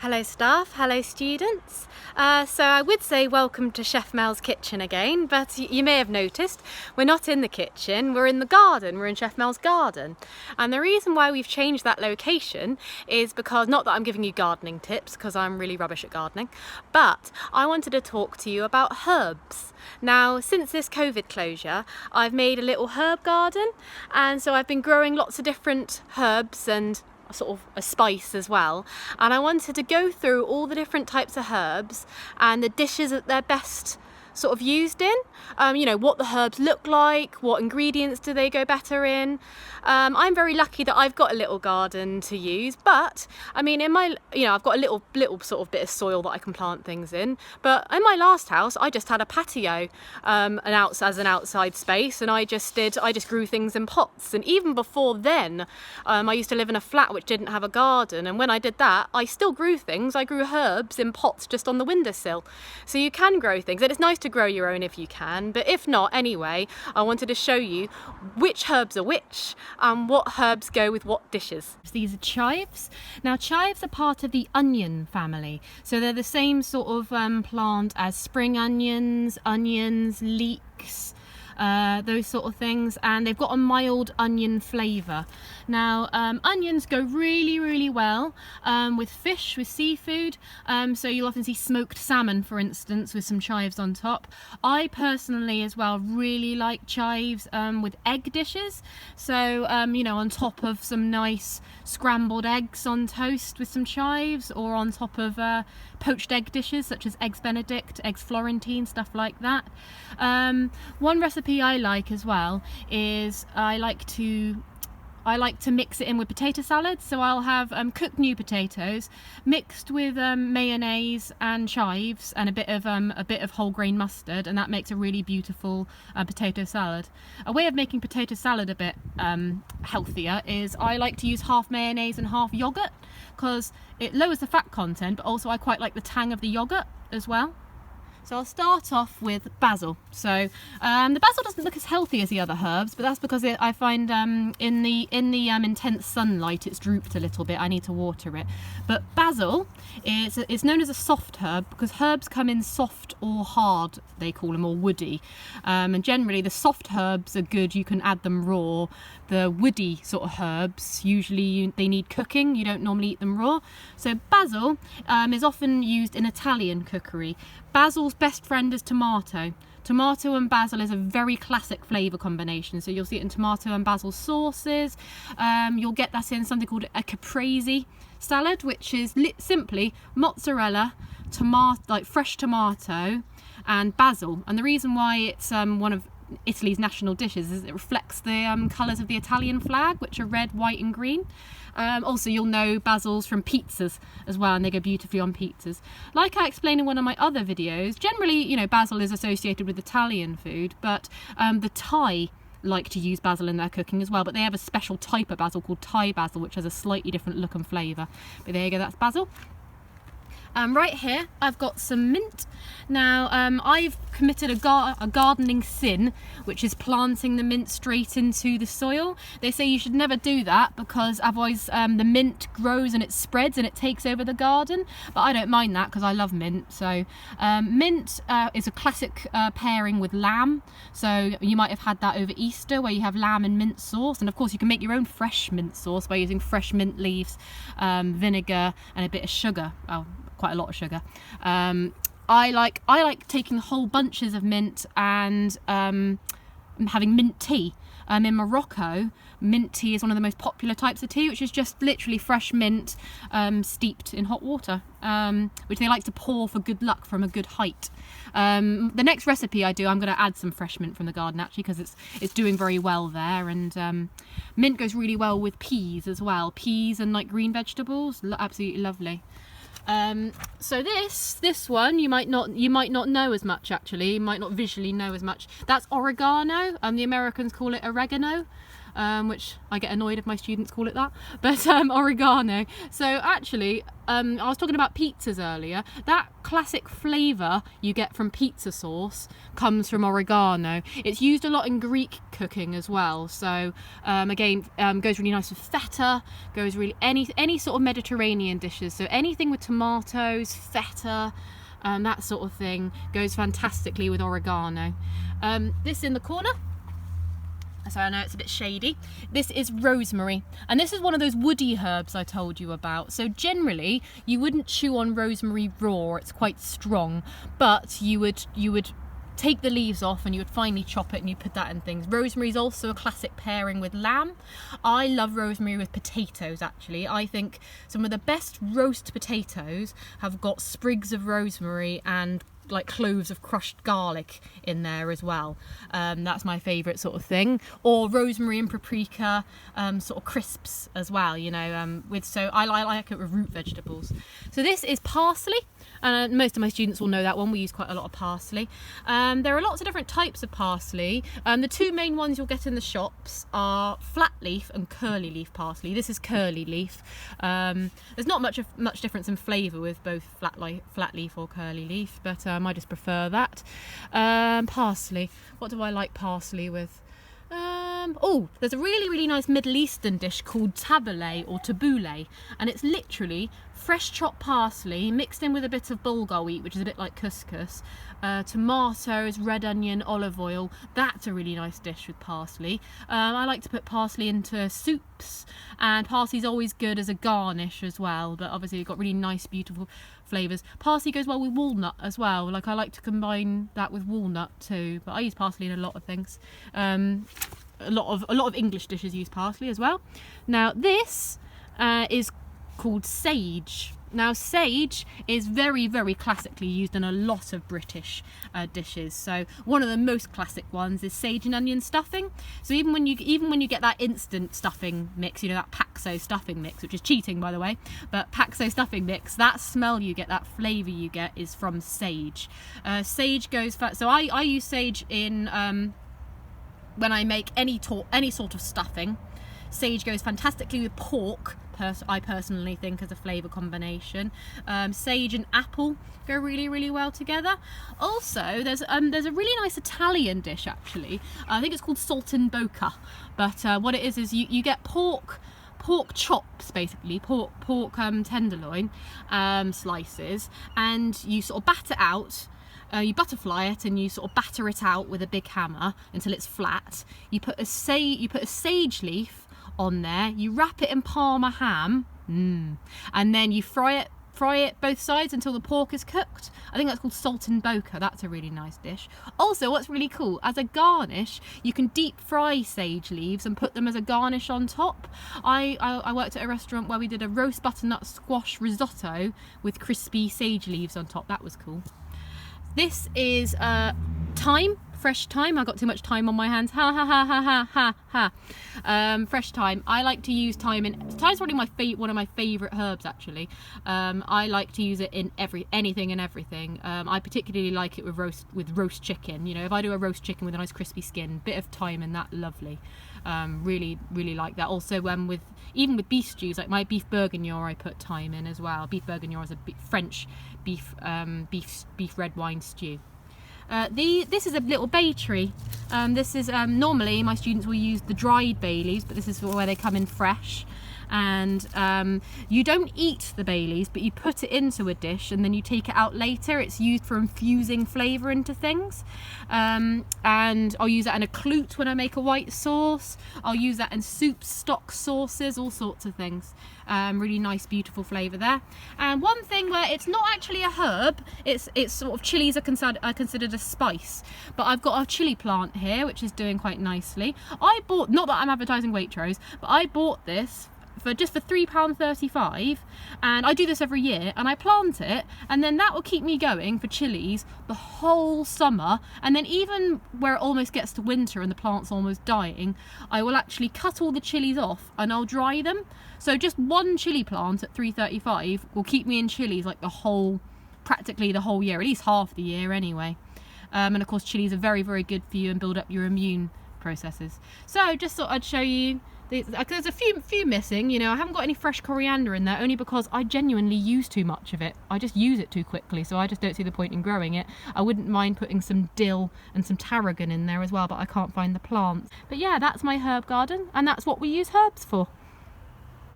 Hello staff, hello students. So I would say welcome to Chef Mel's kitchen again, but you may have noticed we're not in the kitchen, we're in the garden, we're in Chef Mel's garden. And the reason why we've changed that location is because, not that I'm giving you gardening tips, because I'm really rubbish at gardening, but I wanted to talk to you about herbs. Now, since this COVID closure, I've made a little herb garden, and so I've been growing lots of different herbs and sort of a spice as well, and I wanted to go through all the different types of herbs and the dishes that they're best sort of used in, what the herbs look like, what ingredients do they go better in. I'm very lucky that I've got a little garden to use, but I mean I've got a little sort of bit of soil that I can plant things in, but in my last house I just had a patio as an outside space, and I just grew things in pots. And even before then, I used to live in a flat which didn't have a garden, and when I did that I still grew things. I grew herbs in pots just on the windowsill. So you can grow things, and it's nice to grow your own if you can, but if not, anyway, I wanted to show you which herbs are which and what herbs go with what dishes. These are chives. Now, chives are part of the onion family, so they're the same sort of plant as spring onions, leeks, those sort of things, and they've got a mild onion flavour. Now, onions go really well with fish, with seafood, so you'll often see smoked salmon, for instance, with some chives on top. I personally as well really like chives with egg dishes, so on top of some nice scrambled eggs on toast with some chives, or on top of poached egg dishes such as eggs Benedict, eggs Florentine, stuff like that. One recipe I like as well is I like to mix it in with potato salad. So I'll have cooked new potatoes mixed with mayonnaise and chives and a bit of whole grain mustard, and that makes a really beautiful potato salad. A way of making potato salad a bit healthier is I like to use half mayonnaise and half yogurt, because it lowers the fat content, but also I quite like the tang of the yogurt as well. So I'll start off with basil. So the basil doesn't look as healthy as the other herbs, but that's because I find in the intense sunlight it's drooped a little bit. I need to water it. But basil it's known as a soft herb because herbs come in soft or hard, they call them, or woody. And generally the soft herbs are good. You can add them raw. The woody sort of herbs, usually they need cooking. You don't normally eat them raw. So basil is often used in Italian cookery. Basil's best friend is tomato. Tomato and basil is a very classic flavour combination. So you'll see it in tomato and basil sauces. You'll get that in something called a Caprese salad, which is simply mozzarella, fresh tomato and basil. And the reason why it's one of Italy's national dishes is it reflects the colours of the Italian flag, which are red, white and green. Also, you'll know basils from pizzas as well, and they go beautifully on pizzas. Like I explained in one of my other videos, generally, basil is associated with Italian food, but the Thai like to use basil in their cooking as well, but they have a special type of basil called Thai basil, which has a slightly different look and flavour. But there you go, that's basil. Right here I've got some mint. Now I've committed a gardening sin, which is planting the mint straight into the soil. They say you should never do that because otherwise the mint grows and it spreads and it takes over the garden, but I don't mind that because I love mint. So mint is a classic pairing with lamb, so you might have had that over Easter where you have lamb and mint sauce, and of course you can make your own fresh mint sauce by using fresh mint leaves, vinegar and a bit of sugar. Quite a lot of sugar. I like taking whole bunches of mint and having mint tea. In Morocco, mint tea is one of the most popular types of tea, which is just literally fresh mint steeped in hot water, which they like to pour for good luck from a good height. The next recipe I do, I'm going to add some fresh mint from the garden actually, because it's doing very well there, and mint goes really well with peas as well. Peas and like green vegetables, absolutely lovely. So this one you might not know as much actually. You might not visually know as much. That's oregano. The Americans call it oregano. which I get annoyed if my students call it that, but oregano. So actually, I was talking about pizzas earlier. That classic flavour you get from pizza sauce comes from oregano. It's used a lot in Greek cooking as well. So again, goes really nice with feta, goes really any sort of Mediterranean dishes. So anything with tomatoes, feta, that sort of thing goes fantastically with oregano. This in the corner, so I know it's a bit shady, this is rosemary, and this is one of those woody herbs I told you about. So generally you wouldn't chew on rosemary raw, it's quite strong, but you would take the leaves off and you would finely chop it and you put that in things. Rosemary is also a classic pairing with lamb. I love rosemary with potatoes actually. I think some of the best roast potatoes have got sprigs of rosemary and like cloves of crushed garlic in there as well. That's my favourite sort of thing. Or rosemary and paprika sort of crisps as well, you know, so I like it with root vegetables. So this is parsley, and most of my students will know that one. We use quite a lot of parsley. There are lots of different types of parsley. The two main ones you'll get in the shops are flat leaf and curly leaf parsley. This is curly leaf. There's not much difference in flavour with both flat leaf or curly leaf, but I just prefer that. Parsley. What do I like parsley with? Oh, there's a really nice Middle Eastern dish called tabbouleh or tabbouleh, and it's literally fresh chopped parsley mixed in with a bit of bulgur wheat, which is a bit like couscous, tomatoes, red onion, olive oil. That's a really nice dish with parsley. I like to put parsley into soups, and parsley's always good as a garnish as well, but obviously you've got really nice beautiful flavours. Parsley goes well with walnut as well. Like I like to combine that with walnut too, but I use parsley in a lot of things. A lot of English dishes use parsley as well. Now this is called sage. Now sage is very classically used in a lot of British dishes. So one of the most classic ones is sage and onion stuffing. So even when you get that instant stuffing mix, you know, that Paxo stuffing mix, which is cheating by the way, but Paxo stuffing mix, that smell you get, that flavour you get is from sage. Sage goes for, so I use sage in when I make any sort of stuffing. Sage goes fantastically with pork. I personally think as a flavour combination. Sage and apple go really well together. Also, there's a really nice Italian dish actually. I think it's called Saltimbocca. But what it is you get pork chops, basically pork tenderloin slices, and you sort of batter out. You butterfly it and you sort of batter it out with a big hammer until it's flat. You put a sage leaf on there, you wrap it in Parma ham, and then you fry it both sides until the pork is cooked. I think that's called Saltimbocca. That's a really nice dish. Also, what's really cool, as a garnish, you can deep fry sage leaves and put them as a garnish on top. I worked at a restaurant where we did a roast butternut squash risotto with crispy sage leaves on top. That was cool. This is thyme, fresh thyme. I got too much thyme on my hands. Fresh thyme. I like to use thyme in. Thyme's probably one of my favourite herbs actually. I like to use it in anything and everything. I particularly like it with roast chicken. You know, if I do a roast chicken with a nice crispy skin, bit of thyme in that, lovely. Really like that. Also, even with beef stews, like my beef bourguignon, I put thyme in as well. Beef bourguignon is a French beef red wine stew. This is a little bay tree. This is normally my students will use the dried bay leaves, but this is where they come in fresh. And you don't eat the bay leaves, but you put it into a dish and then you take it out later. It's used for infusing flavour into things. And I'll use that in a clute when I make a white sauce. I'll use that in soups, stock sauces, all sorts of things. Really nice, beautiful flavour there. And one thing where it's not actually a herb, it's sort of chilies are considered a spice. But I've got a chilli plant here, which is doing quite nicely. I bought, not that I'm advertising Waitrose, but I bought this for £3.35, and I do this every year, and I plant it, and then that will keep me going for chilies the whole summer. And then even where it almost gets to winter and the plant's almost dying, I will actually cut all the chilies off and I'll dry them. So just one chili plant at £3.35 will keep me in chilies like practically the whole year, at least half the year anyway. And of course chilies are very good for you and build up your immune processes. So just thought I'd show you. There's a few missing, you know. I haven't got any fresh coriander in there, only because I genuinely use too much of it. I just use it too quickly, so I just don't see the point in growing it. I wouldn't mind putting some dill and some tarragon in there as well, but I can't find the plants. But yeah, that's my herb garden, and that's what we use herbs for.